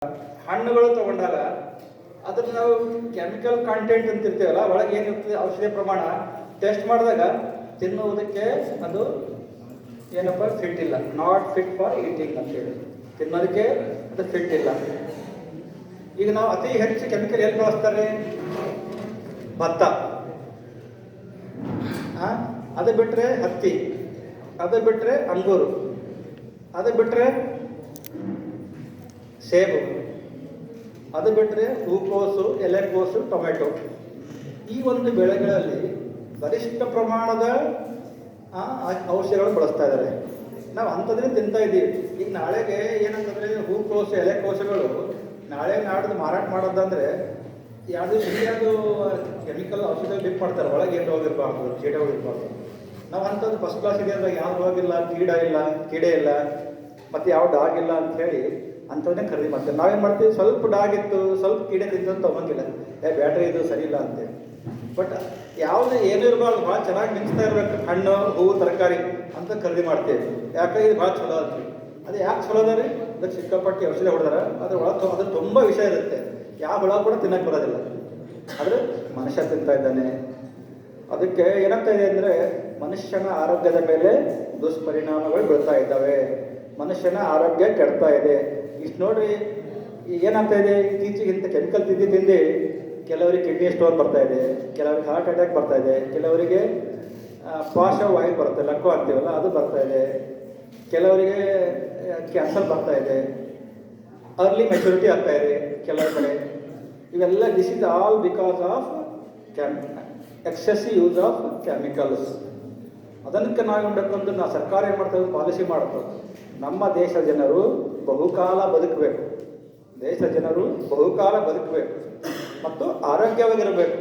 ಹಣ್ಣುಗಳು ತಗೊಂಡಾಗ ಅದನ್ನ ನಾವು ಕೆಮಿಕಲ್ ಕಾಂಟೆಂಟ್ ಅಂತ ಇರ್ತೀವಲ್ಲ, ಒಳಗೆ ಏನಿರ್ತದೆ ಔಷಧಿಯ ಪ್ರಮಾಣ ಟೆಸ್ಟ್ ಮಾಡಿದಾಗ ತಿನ್ನುವುದಕ್ಕೆ ಅದು ಏನಪ್ಪ ಫಿಟ್ ಇಲ್ಲ, ನಾಟ್ ಫಿಟ್ ಫಾರ್ ಈಟಿಂಗ್ ಅಂತ ಹೇಳಿ ತಿನ್ನೋದಕ್ಕೆ ಅದು ಫಿಟ್ ಇಲ್ಲ. ಈಗ ನಾವು ಅತಿ ಹೆಚ್ಚು ಕೆಮಿಕಲ್ ಎಲ್ಲಿ ಬಳಸ್ತಾರೆ? ಭತ್ತ, ಅದು ಬಿಟ್ಟರೆ ಹತ್ತಿ, ಅದು ಬಿಟ್ಟರೆ ಅಂಗೂರು, ಅದು ಬಿಟ್ಟರೆ ಸೇಬು, ಅದು ಬಿಟ್ಟರೆ ಹೂಕೋಸು, ಎಲೆಕೋಸು, ಟೊಮೆಟೊ. ಈ ಒಂದು ಬೆಳೆಗಳಲ್ಲಿ ಗರಿಷ್ಠ ಪ್ರಮಾಣದ ಔಷಧಿಗಳು ಬಳಸ್ತಾ ಇದ್ದಾರೆ. ನಾವು ಅಂಥದ್ರಿಂದ ತಿಂತಾ ಇದ್ದೀವಿ. ಈಗ ನಾಳೆಗೆ ಏನಂತಂದರೆ ಹೂಕೋಸು, ಎಲೆಕೋಸುಗಳು ನಾಳೆ ನಾಡ್ದು ಮಾರಾಟ ಮಾಡೋದಂದರೆ ಯಾವುದು ಸರಿಯಾದ ಕೆಮಿಕಲ್ ಔಷಧ ಬಿಟ್ಟು ಮಾಡ್ತಾರೆ. ಒಳಗೆ ಏನು ಹೋಗಿರ್ಬಾರ್ದು, ಕೀಟಗಳಿರ್ಬಾರ್ದು. ನಾವು ಅಂಥದ್ದು ಫಸ್ಟ್ ಕ್ಲಾಸ್ ಇದೆ ಅಂದರೆ ಯಾವ ಹೋಗಿಲ್ಲ, ಕೀಡೆ ಇಲ್ಲ ಮತ್ತು ಯಾವ ಡಾಗ್ ಇಲ್ಲ ಅಂತ ಹೇಳಿ ಅಂಥವನ್ನೇ ಖರೀದಿ ಮಾಡ್ತೀವಿ. ನಾವೇನು ಮಾಡ್ತೀವಿ, ಸ್ವಲ್ಪ ಡಾಗ್ ಇತ್ತು, ಸ್ವಲ್ಪ ಕೀಡೆ ತಿಂತು ಅಂತ ತೊಗೊಂಗಿಲ್ಲ, ಬ್ಯಾಟ್ರಿ ಇದು ಸರಿ ಇಲ್ಲ ಅಂತೇಳಿ. ಬಟ್ ಯಾವುದು ಏನೂ ಇರಬಾರ್ದು, ಭಾಳ ಚೆನ್ನಾಗಿ ಮಿಂಚ್ತಾ ಇರಬೇಕು, ಹಣ್ಣು ಹೂವು ತರಕಾರಿ ಅಂತ ಖರೀದಿ ಮಾಡ್ತೀವಿ. ಯಾಕಂದ್ರೆ ಇದು ಭಾಳ ಚಲೋ ಅಂತೀವಿ. ಅದು ಯಾಕೆ ಚಲೋ ಅದ ರೀ? ಅದಕ್ಕೆ ಸಿಕ್ಕಾಪಟ್ಟಿ ಔಷಧಿ ಹೊಡೆದಾರ. ಅದ್ರ ತುಂಬ ವಿಷಯ ಇರುತ್ತೆ. ಯಾವ ಹುಳ ಕೂಡ ತಿನ್ನಕ್ಕೆ ಬರೋದಿಲ್ಲ. ಆದರೆ ಮನುಷ್ಯ ತಿಂತಾ ಇದ್ದಾನೆ. ಅದಕ್ಕೆ ಏನಾಗ್ತಾ ಇದೆ ಅಂದರೆ ಮನುಷ್ಯನ ಆರೋಗ್ಯದ ಮೇಲೆ ದುಷ್ಪರಿಣಾಮಗಳು ಬೀಳ್ತಾ ಇದ್ದಾವೆ. ಮನುಷ್ಯನ ಆರೋಗ್ಯ ಕೆಡ್ತಾ ಇದೆ. ಇಷ್ಟು ನೋಡ್ರಿ, ಏನಾಗ್ತಾ ಇದೆ, ಇತ್ತೀಚೆಗೆ ಇಂಥ ಕೆಮಿಕಲ್ ತಿಂದು ಕೆಲವರಿಗೆ ಕಿಡ್ನಿ ಸ್ಟೋನ್ ಬರ್ತಾ ಇದೆ, ಕೆಲವರಿಗೆ ಹಾರ್ಟ್ ಅಟ್ಯಾಕ್ ಬರ್ತಾ ಇದೆ, ಕೆಲವರಿಗೆ ಪಾರ್ಶ್ವವಾಯು ಬರುತ್ತೆ, ಲಕ್ಕು ಆಗ್ತೀವಲ್ಲ ಅದು ಬರ್ತಾ ಇದೆ, ಕೆಲವರಿಗೆ ಕ್ಯಾನ್ಸರ್ ಬರ್ತಾ ಇದೆ, ಅರ್ಲಿ ಮೆಚುರಿಟಿ ಆಗ್ತಾ ಇದೆ ಕೆಲವು ಕಡೆ. ಇವೆಲ್ಲ this is all because of excessive use of chemicals. ಅದಕ್ಕೆ ನಾವು ಮಾಡಬೇಕಂದ್ರೆ ನಾವು ಸರ್ಕಾರ ಏನು ಮಾಡ್ತೇವೆ, ಪಾಲಿಸಿ ಮಾಡ್ತೇವೆ. ನಮ್ಮ ದೇಶದ ಜನರು ಬಹುಕಾಲ ಬದುಕಬೇಕು, ಮತ್ತು ಆರೋಗ್ಯವಾಗಿರಬೇಕು,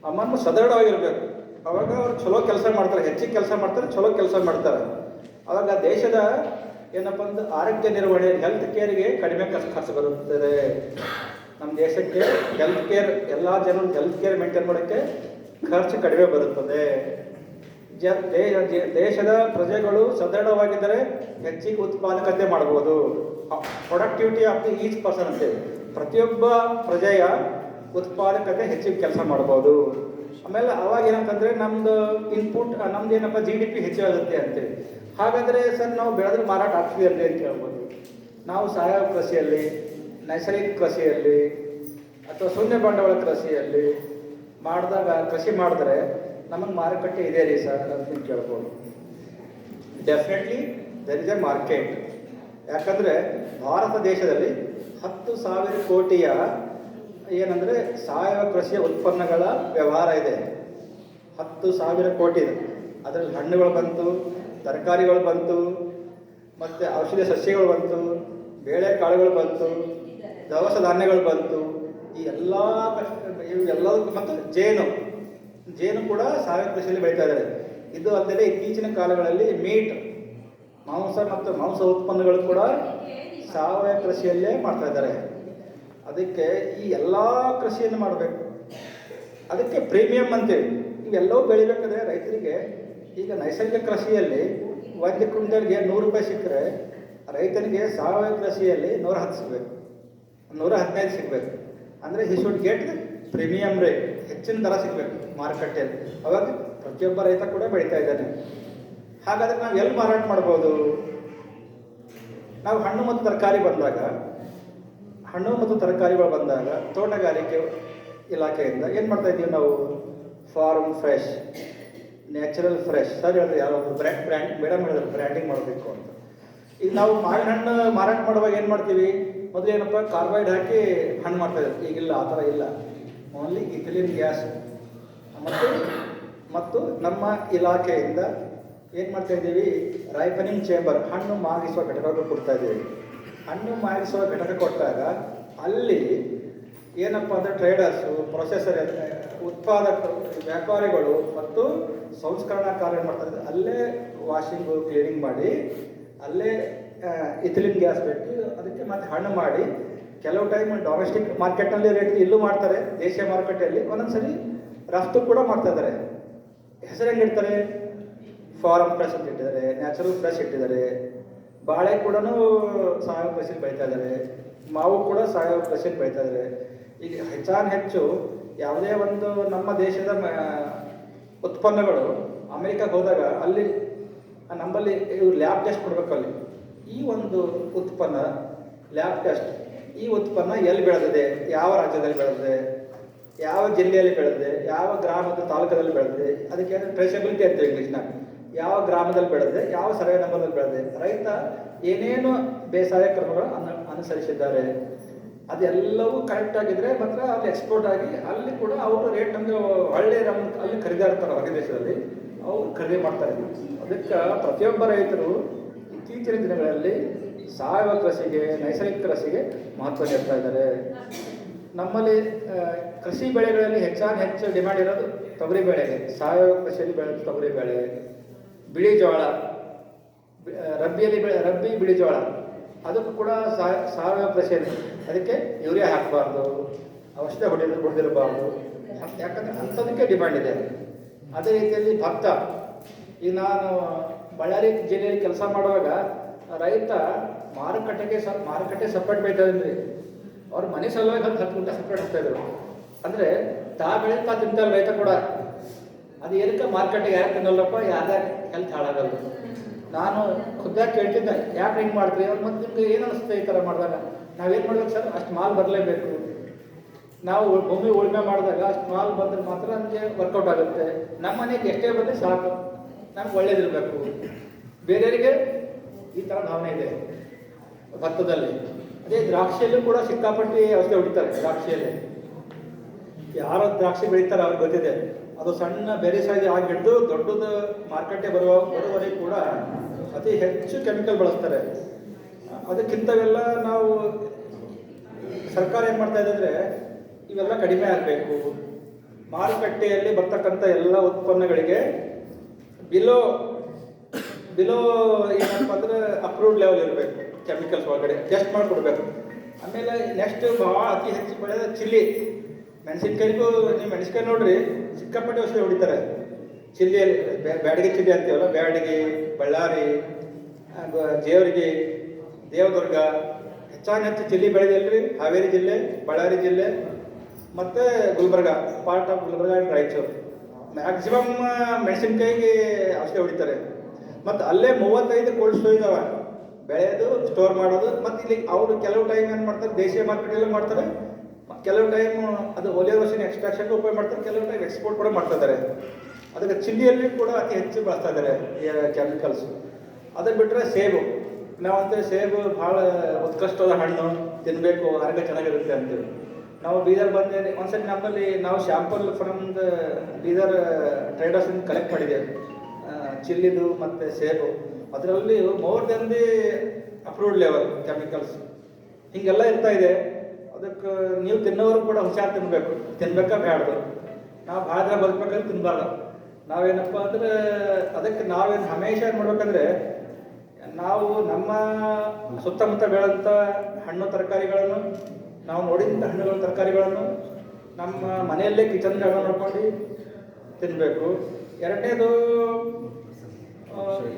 ನಮ್ಮನ್ನು ಸದೃಢವಾಗಿರಬೇಕು. ಅವಾಗ ಅವರು ಚಲೋ ಕೆಲಸ ಮಾಡ್ತಾರೆ, ಹೆಚ್ಚಿಗೆ ಕೆಲಸ ಮಾಡ್ತಾರೆ, ಚಲೋ ಕೆಲಸ ಮಾಡ್ತಾರೆ. ಅವಾಗ ದೇಶದ ಏನಪ್ಪ ಅಂದ್ರೆ ಆರೋಗ್ಯ ನಿರ್ವಹಣೆ, ಹೆಲ್ತ್ ಕೇರ್ಗೆ ಕಡಿಮೆ ಖರ್ಚು ಬರುತ್ತದೆ. ನಮ್ಮ ದೇಶಕ್ಕೆ ಹೆಲ್ತ್ ಕೇರ್, ಎಲ್ಲ ಜನರು ಹೆಲ್ತ್ ಕೇರ್ ಮೇಂಟೈನ್ ಮಾಡೋಕ್ಕೆ ಖರ್ಚು ಕಡಿಮೆ ಬರುತ್ತದೆ. ದೇಶದ ಪ್ರಜೆಗಳು ಸದೃಢವಾಗಿದ್ದರೆ ಹೆಚ್ಚಿಗೆ ಉತ್ಪಾದಕತೆ ಮಾಡ್ಬೋದು. Productivity of the each person ಅಂತೇಳಿ ಪ್ರತಿಯೊಬ್ಬ ಪ್ರಜೆಯ ಉತ್ಪಾದಕತೆ ಹೆಚ್ಚಿಗೆ ಕೆಲಸ ಮಾಡ್ಬೋದು. ಆಮೇಲೆ ಅವಾಗ ಏನಂತಂದರೆ ನಮ್ಮದು ಇನ್ಪುಟ್, ನಮ್ದು ಏನಪ್ಪ GDP ಹೆಚ್ಚಾಗುತ್ತೆ ಅಂತೇಳಿ. ಹಾಗಾದರೆ ಸರ್ ನಾವು ಬೆಳೆದ್ರೆ ಮಾರಾಟ ಆಗ್ತೀವಿ ಅಂತ ಕೇಳ್ಬೋದು. ನಾವು ಸಾವಯವ ಕೃಷಿಯಲ್ಲಿ, ನೈಸರ್ಗಿಕ ಕೃಷಿಯಲ್ಲಿ ಅಥವಾ ಶೂನ್ಯ ಬಂಡವಾಳ ಕೃಷಿಯಲ್ಲಿ ಕೃಷಿ ಮಾಡಿದ್ರೆ ನಮಗೆ ಮಾರುಕಟ್ಟೆ ಇದೆ ರೀ ಸರ್ ಅಂತ ಕೇಳ್ಬೋದು. Definitely there is a market. ಯಾಕಂದರೆ ಭಾರತ ದೇಶದಲ್ಲಿ 10,000 ಕೋಟಿಯ ಏನಂದರೆ ಸಾವಯವ ಕೃಷಿಯ ಉತ್ಪನ್ನಗಳ ವ್ಯವಹಾರ ಇದೆ. 10,000 ಕೋಟಿ ಇದೆ. ಅದರಲ್ಲಿ ಹಣ್ಣುಗಳು ಬಂತು, ತರಕಾರಿಗಳು ಬಂತು, ಮತ್ತು ಔಷಧಿ ಸಸ್ಯಗಳು ಬಂತು, ಬೇಳೆಕಾಳುಗಳು ಬಂತು, ದವಸ ಧಾನ್ಯಗಳು ಬಂತು. ಈ ಇವೆಲ್ಲದಕ್ಕೂ ಮತ್ತು ಜೇನು ಕೂಡ ಸಾವಯವ ಕೃಷಿಯಲ್ಲಿ ಬೆಳೀತಾ ಇದ್ದಾರೆ. ಇದು ಅಲ್ಲದೆ ಇತ್ತೀಚಿನ ಕಾಲಗಳಲ್ಲಿ ಮಾಂಸ ಮತ್ತು ಮಾಂಸ ಉತ್ಪನ್ನಗಳು ಕೂಡ ಸಾವಯವ ಕೃಷಿಯಲ್ಲೇ ಮಾಡ್ತಾ ಇದ್ದಾರೆ. ಅದಕ್ಕೆ ಈ ಎಲ್ಲ ಕೃಷಿಯನ್ನು ಮಾಡಬೇಕು. ಅದಕ್ಕೆ ಪ್ರೀಮಿಯಂ ಅಂತೇಳಿ ಇವೆಲ್ಲವೂ ಬೆಳಿಬೇಕಾದ್ರೆ ರೈತರಿಗೆ ಈಗ ನೈಸರ್ಗಿಕ ಕೃಷಿಯಲ್ಲಿ 1 ಕ್ವಿಂಟಲ್ಗೆ 100 ರೂಪಾಯಿ ಸಿಕ್ಕರೆ ರೈತನಿಗೆ ಸಾವಯವ ಕೃಷಿಯಲ್ಲಿ 110 ಸಿಗಬೇಕು, 115 ಸಿಗಬೇಕು. ಅಂದರೆ he should get premium rate, ಹೆಚ್ಚಿನ ದರ ಸಿಗಬೇಕು ಮಾರುಕಟ್ಟೆಯಲ್ಲಿ. ಅವಾಗ ಪ್ರತಿಯೊಬ್ಬ ರೈತ ಕೂಡ ಬೆಳೀತಾ ಇದ್ದಾನೆ. ಹಾಗಾದರೆ ನಾವು ಎಲ್ಲಿ ಮಾರಾಟ ಮಾಡ್ಬೋದು? ನಾವು ಹಣ್ಣು ಮತ್ತು ತರಕಾರಿಗಳು ಬಂದಾಗ ತೋಟಗಾರಿಕೆ ಇಲಾಖೆಯಿಂದ ಏನು ಮಾಡ್ತಾ ಇದ್ದೀವಿ ನಾವು? Farm fresh, natural fresh. Sir ಹೇಳಿದ್ರೆ ಯಾರಾದ್ರು ಮೇಡಮ್ ಹೇಳಿದ್ರೆ ಬ್ರ್ಯಾಂಡಿಂಗ್ ಮಾಡಬೇಕು ಅಂತ. ಈಗ ನಾವು ಮಾವಿನ ಹಣ್ಣು ಮಾರಾಟ ಮಾಡುವಾಗ ಏನು ಮಾಡ್ತೀವಿ? ಮೊದಲು ಏನಪ್ಪ ಕಾರ್ಬೈಡ್ ಹಾಕಿ ಹಣ್ಣು ಮಾಡ್ತಾಯಿದ್ರು. ಈಗಿಲ್ಲ, ಆ ಥರ ಇಲ್ಲ. ಓನ್ಲಿ ಇಥಿಲಿನ್ ಗ್ಯಾಸ್ ಮತ್ತು ನಮ್ಮ ಇಲಾಖೆಯಿಂದ ಏನು ಮಾಡ್ತಾ ಇದ್ದೀವಿ? ರೈಪನಿಂಗ್ ಚೇಂಬರ್, ಹಣ್ಣು ಮಾಗಿಸುವ ಘಟಕಗಳು ಕೊಡ್ತಾ ಇದ್ದೀವಿ. ಹಣ್ಣು ಮಾಗಿಸುವ ಘಟಕ ಕೊಟ್ಟಾಗ ಅಲ್ಲಿ ಏನಪ್ಪ ಅಂದರೆ ಟ್ರೇಡರ್ಸು, ಪ್ರೊಸೆಸರ್, ಉತ್ಪಾದಕರು, ವ್ಯಾಪಾರಿಗಳು ಮತ್ತು ಸಂಸ್ಕರಣಾಕಾರರು ಏನು ಮಾಡ್ತಾರೆ? ಅಲ್ಲೇ ವಾಷಿಂಗು, ಕ್ಲೀನಿಂಗ್ ಮಾಡಿ ಅಲ್ಲೇ ಇಥಿಲಿನ್ ಗ್ಯಾಸ್ ಬಿಟ್ಟು ಅದಕ್ಕೆ ಮತ್ತೆ ಹಣ್ಣು ಮಾಡಿ ಕೆಲವು ಟೈಮ್ ಡೊಮೆಸ್ಟಿಕ್ ಮಾರ್ಕೆಟ್ನಲ್ಲಿ ರೇಟ್ ಇಲ್ಲೂ ಮಾಡ್ತಾರೆ, ದೇಶೀಯ ಮಾರುಕಟ್ಟೆಯಲ್ಲಿ ಒಂದೊಂದ್ಸರಿ ರಫ್ತು ಕೂಡ ಮಾಡ್ತಾ ಇದ್ದಾರೆ. ಹೆಸರು ಹೆಂಗಿಡ್ತಾರೆ? ಫಾರಮ್ ಫ್ರೆಶ್ ಅಂತ ಇಟ್ಟಿದ್ದಾರೆ, ನ್ಯಾಚುರಲ್ ಫ್ರೆಶ್ ಇಟ್ಟಿದ್ದಾರೆ. ಬಾಳೆ ಕೂಡ ಸಾವಯವ ಕೃಷಿಯಲ್ಲಿ ಬೆಳೀತಾ ಇದ್ದಾರೆ. ಮಾವು ಕೂಡ ಸಾವಯವ ಕೃಷಿಯಲ್ಲಿ ಬೆಳೀತಾ ಇದ್ದಾರೆ. ಈಗ ಹೆಚ್ಚು ಯಾವುದೇ ಒಂದು ನಮ್ಮ ದೇಶದ ಉತ್ಪನ್ನಗಳು ಅಮೆರಿಕಕ್ಕೆ ಹೋದಾಗ ಅಲ್ಲಿ ನಮ್ಮಲ್ಲಿ ಇವ್ರು ಲ್ಯಾಬ್ ಟೆಸ್ಟ್ ಕೊಡಬೇಕು. ಅಲ್ಲಿ ಈ ಒಂದು ಉತ್ಪನ್ನ ಲ್ಯಾಬ್ ಟೆಸ್ಟ್, ಈ ಉತ್ಪನ್ನ ಎಲ್ಲಿ ಬೆಳೆದಿದೆ, ಯಾವ ರಾಜ್ಯದಲ್ಲಿ ಬೆಳೆದಿದೆ, ಯಾವ ಜಿಲ್ಲೆಯಲ್ಲಿ ಬೆಳೆದಿದೆ, ಯಾವ ಗ್ರಾಮದ ತಾಲೂಕದಲ್ಲಿ ಬೆಳೆದಿದೆ, ಅದಕ್ಕೆ ಟ್ರೇಸಬಿಲಿಟಿ ಅಂತ ಇಂಗ್ಲೀಷ್ನಾಗ, ಯಾವ ಗ್ರಾಮದಲ್ಲಿ ಬೆಳೆದಿದೆ, ಯಾವ ಸರ್ವೆ ನಂಬರ್ದಲ್ಲಿ ಬೆಳೆದಿದೆ, ರೈತ ಏನೇನು ಬೇಸಾಯ ಕ್ರಮಗಳು ಅನುಸರಿಸಿದ್ದಾರೆ ಅದೆಲ್ಲವೂ ಕರೆಕ್ಟ್ ಆಗಿದ್ರೆ ಮಾತ್ರ ಅಲ್ಲಿ ಎಕ್ಸ್ಪೋರ್ಟ್ ಆಗಿ ಅಲ್ಲಿ ಕೂಡ ಅವರು ರೇಟ್ ನಮಗೆ ಒಳ್ಳೆ ಅಲ್ಲಿ ಖರೀದಾಡ್ತಾರೆ. ಹೊರ ದೇಶದಲ್ಲಿ ಅವರು ಖರೀದಿ ಮಾಡ್ತಾರೆ. ಅದಕ್ಕೆ ಪ್ರತಿಯೊಬ್ಬ ರೈತರು ಇತ್ತೀಚಿನ ದಿನಗಳಲ್ಲಿ ಸಾವಯವ ಕೃಷಿಗೆ, ನೈಸರ್ಗಿಕ ಕೃಷಿಗೆ ಮಹತ್ವ ನೀಡ್ತಾ ಇದ್ದಾರೆ. ನಮ್ಮಲ್ಲಿ ಕೃಷಿ ಬೆಳೆಗಳಲ್ಲಿ ಹೆಚ್ಚು ಡಿಮ್ಯಾಂಡ್ ಇರೋದು ತೊಗರಿ ಬೆಳೆಗೆ. ಸಾವಯವ ಕೃಷಿಯಲ್ಲಿ ಬೆಳೆದ ತೊಗರಿ ಬೆಳೆ, ಬಿಳಿ ಜೋಳ, ರಬ್ಬಿ ಬಿಳಿ ಜೋಳ, ಅದಕ್ಕೂ ಕೂಡ ಸಾವಯವ ಕೃಷಿಯಲ್ಲಿ ಅದಕ್ಕೆ ಯೂರಿಯಾ ಹಾಕಬಾರ್ದು, ಔಷಧ ಹೊಡೆದಿರಬಾರ್ದು, ಯಾಕಂದರೆ ಅಂಥದಕ್ಕೆ ಡಿಮ್ಯಾಂಡ್ ಇದೆ. ಅದೇ ರೀತಿಯಲ್ಲಿ ಭತ್ತ. ಈಗ ನಾನು ಬಳ್ಳಾರಿ ಜಿಲ್ಲೆಯಲ್ಲಿ ಕೆಲಸ ಮಾಡುವಾಗ ರೈತ ಮಾರುಕಟ್ಟೆ ಸಪ್ರೇಟ್ ಬೆಳೀತಾಯಿದ್ರಿ. ಅವ್ರ ಮನೆ ಸಲುವಾಗಿ 10 ಗುಂಟೆ ಸಪ್ರೇಟ್ ಹಾಕ್ತಾಯಿದ್ರು. ಅಂದರೆ ಬೆಳೆ ತಿಂತಾರೆ ರೈತ ಕೂಡ. ಅದು ಏನಕ್ಕೆ ಮಾರ್ಕೆಟಿಗೆ ಯಾರು ತಿನ್ನಲ್ಲಪ್ಪ, ಯಾರ್ಯಾರ ಹೆಲ್ತ್ ಹಾಳಾಗಲ್ಲ. ನಾನು ಖುದ್ದಾಗಿ ಕೇಳ್ತಿದ್ದೆ, ಯಾಕೆ ಹಿಂಗೆ ಮಾಡ್ತೀವಿ ಅವ್ರು. ಮತ್ತು ನಿಮ್ಗೆ ಏನು ಅನಿಸುತ್ತೆ ಈ ಥರ ಮಾಡಿದಾಗ? ನಾವೇನು ಮಾಡ್ಬೇಕು ಸರ್, ಅಷ್ಟು ಮಾಲ್ ಬರಲೇಬೇಕು. ನಾವು ಭೂಮಿ ಉಳುಮೆ ಮಾಡಿದಾಗ ಅಷ್ಟು ಮಾಲ್ ಬಂದರೆ ಮಾತ್ರ ನಮಗೆ ವರ್ಕೌಟ್ ಆಗುತ್ತೆ. ನಮ್ಮ ಮನೆಗೆ ಎಷ್ಟೇ ಬರಲಿ ಸಾಕು, ನಮ್ಗೆ ಒಳ್ಳೇದಿರಬೇಕು. ಬೇರೆಯವರಿಗೆ ಈ ಥರ ಭಾವನೆ ಇದೆ ಭತ್ತದಲ್ಲಿ. ಅದೇ ದ್ರಾಕ್ಷಿಯಲ್ಲೂ ಕೂಡ ಸಿಕ್ಕಾಪಟ್ಟಿ ಔಷಧಿ ಹೊಡಿತಾರೆ. ದ್ರಾಕ್ಷಿಯಲ್ಲಿ ಯಾರು ದ್ರಾಕ್ಷಿ ಬೆಳೀತಾರೆ ಅವ್ರಿಗೆ ಗೊತ್ತಿದೆ. ಅದು ಸಣ್ಣ ಬೇರೆ ಸೈಜ್ ಆಗಿದ್ದು ದೊಡ್ಡದು ಮಾರ್ಕೆಟ್ಗೆ ಬರುವವರೆಗೆ ಕೂಡ ಅತಿ ಹೆಚ್ಚು ಕೆಮಿಕಲ್ ಬಳಸ್ತಾರೆ. ಅದಕ್ಕಿಂತವೆಲ್ಲ ನಾವು ಸರ್ಕಾರ ಏನು ಮಾಡ್ತಾ ಇದೆ ಅಂದರೆ ಇವೆಲ್ಲ ಕಡಿಮೆ ಆಗಬೇಕು. ಮಾರುಕಟ್ಟೆಯಲ್ಲಿ ಬರ್ತಕ್ಕಂಥ ಎಲ್ಲ ಉತ್ಪನ್ನಗಳಿಗೆ ಬಿಲೋ ಏನಪ್ಪ ಅಂದರೆ ಅಪ್ರೂವ್ಡ್ ಲೆವೆಲ್ ಇರಬೇಕು. ಕೆಮಿಕಲ್ಸ್ ಒಳಗಡೆ ಟೆಸ್ಟ್ ಮಾಡಿಕೊಡ್ಬೇಕು. ಆಮೇಲೆ ನೆಕ್ಸ್ಟ್ ಭಾಳ ಅತಿ ಹೆಚ್ಚು ಬೆಳೆದ ಚಿಲ್ಲಿ, ಮೆಣಸಿನ್ಕಾಯಿಗೂ. ನೀವು ಮೆಣಸಿನ್ಕಾಯಿ ನೋಡ್ರಿ, ಸಿಕ್ಕಾಪಟ್ಟೆ ಔಷಧಿ ಹೊಡಿತಾರೆ. ಚಿಲ್ಲಿಯಲ್ಲಿ ಬ್ಯಾಡಗಿ ಚಿಲ್ಲಿ ಅಂತೀವಲ್ಲ, ಬ್ಯಾಡಗಿ, ಬಳ್ಳಾರಿ, ಜೇವರ್ಗಿ, ದೇವದುರ್ಗ ಹೆಚ್ಚು ಚಿಲ್ಲಿ ಬೆಳೆದಿಲ್ರಿ. ಹಾವೇರಿ ಜಿಲ್ಲೆ, ಬಳ್ಳಾರಿ ಜಿಲ್ಲೆ ಮತ್ತು Gulbarga, part of Gulbarga and Raichur. Maximum ಮೆಣಸಿನ್ಕಾಯಿಗೆ ಔಷಧಿ ಹೊಡಿತಾರೆ. ಮತ್ತು ಅಲ್ಲೇ 35 ಕೋಲ್ಡ್ ಸ್ಟೋರೇಜ್ ಅವ, ಬೆಳೆಯೋದು, ಸ್ಟೋರ್ ಮಾಡೋದು. ಮತ್ತು ಇಲ್ಲಿ ಅವರು ಕೆಲವು ಟೈಮ್ ಏನು ಮಾಡ್ತಾರೆ, ದೇಶೀಯ ಮಾರ್ಕೆಟಲ್ಲೂ ಮಾಡ್ತಾರೆ, ಕೆಲವು ಟೈಮ್ ಅದು ಒಲಿಯೋಸಿನ್ ಎಕ್ಸ್ಟ್ರಾಕ್ಷನ್ಗೆ ಉಪಯೋಗ ಮಾಡ್ತಾರೆ, ಕೆಲವು ಟೈಮ್ ಎಕ್ಸ್ಪೋರ್ಟ್ ಕೂಡ ಮಾಡ್ತಾ ಇದ್ದಾರೆ. ಅದಕ್ಕೆ ಚಿಲ್ಲಿಯಲ್ಲಿ ಕೂಡ ಅತಿ ಹೆಚ್ಚು ಬಳಸ್ತಾ ಇದ್ದಾರೆ ಕೆಮಿಕಲ್ಸು. ಅದನ್ನು ಬಿಟ್ಟರೆ ಸೇಬು. ನಾವಂತ ಸೇಬು ಭಾಳ ಉತ್ಕೃಷ್ಟವಾದ ಹಣ್ಣು, ತಿನ್ನಬೇಕು, ಆರೋಗ್ಯ ಚೆನ್ನಾಗಿರುತ್ತೆ ಅಂತೇಳಿ ನಾವು ಬೀದರ್ ಬಂದು ಒಂದ್ಸರಿ ನಮ್ಮಲ್ಲಿ ನಾವು ಶಾಂಪಲ್ ಫ್ರಮ್ ದ ಬೀದರ್ ಟ್ರೇಡರ್ಸಿಂದ ಕಲೆಕ್ಟ್ ಮಾಡಿದ್ದೇವೆ ಚಿಲ್ಲಿದು ಮತ್ತು ಸೇಬು. ಅದರಲ್ಲಿ more than the approved level chemicals ಹೀಗೆಲ್ಲ ಇರ್ತಾ ಇದೆ. ಅದಕ್ಕೆ ನೀವು ತಿನ್ನೋರು ಕೂಡ ಹುಷಾರು ತಿನ್ಬೇಕಾ ಬೇಡದು. ನಾವು ಭಾಳ ದಿನ ಬದುಕಬೇಕಂದ್ರೆ ತಿನ್ನಬಾರ್ದು. ನಾವೇನಪ್ಪ ಅಂದರೆ ಅದಕ್ಕೆ ನಾವೇನು ಹಮೇಶ ಏನು ಮಾಡ್ಬೇಕಂದ್ರೆ, ನಾವು ನಮ್ಮ ಸುತ್ತಮುತ್ತ ಬೆಳೆದಂಥ ಹಣ್ಣು ತರಕಾರಿಗಳನ್ನು, ನಾವು ನೋಡಿದಂಥ ಹಣ್ಣುಗಳ ತರಕಾರಿಗಳನ್ನು ನಮ್ಮ ಮನೆಯಲ್ಲೇ ಕಿಚನ್ ಜಾಗ ನೋಡ್ಕೊಂಡು ತಿನ್ನಬೇಕು. ಎರಡನೇದು,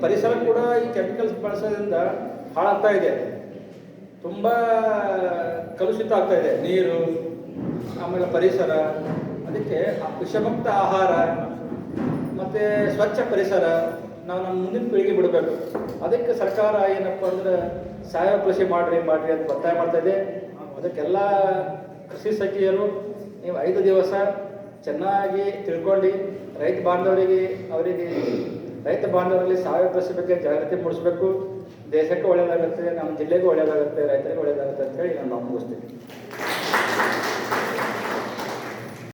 ಪರಿಸರ ಕೂಡ ಈ ಕೆಮಿಕಲ್ಸ್ ಬಳಸೋದ್ರಿಂದ ಹಾಳಾಗ್ತಾ ಇದೆ. ತುಂಬ ಕಲುಷಿತ ಆಗ್ತಾ ಇದೆ ನೀರು, ಆಮೇಲೆ ಪರಿಸರ. ಅದಕ್ಕೆ ವಿಷಮುಕ್ತ ಆಹಾರ ಮತ್ತು ಸ್ವಚ್ಛ ಪರಿಸರ ನಾವು ನಮ್ಮ ಮುಂದಿನ ಪೀಳಿಗೆ ಬಿಡಬೇಕು. ಅದಕ್ಕೆ ಸರ್ಕಾರ ಏನಪ್ಪ ಅಂದ್ರೆ ಸಾವಯವ ಕೃಷಿ ಮಾಡಿರಿ ಅಂತ ಒತ್ತಾಯ ಮಾಡ್ತಾ ಇದೆ. ಅದಕ್ಕೆಲ್ಲ ಕೃಷಿ ಸಖಿಯರು ನೀವು 5 ದಿವಸ ಚೆನ್ನಾಗಿ ತಿಳ್ಕೊಂಡು ರೈತ ಬಾಂಧವರಲ್ಲಿ ಸಾವಯವ ಕೃಷಿ ಬಗ್ಗೆ ಜಾಗೃತಿ ಮೂಡಿಸಬೇಕು. ದೇಶಕ್ಕೆ ಒಳ್ಳೆಯದಾಗುತ್ತೆ, ನಮ್ಮ ಜಿಲ್ಲೆಗೂ ಒಳ್ಳೆಯದಾಗುತ್ತೆ, ರೈತರಿಗೆ ಒಳ್ಳೆಯದಾಗುತ್ತೆ ಅಂತ ಹೇಳಿ ನಾನು ಮುಗಿಸ್ತೀನಿ.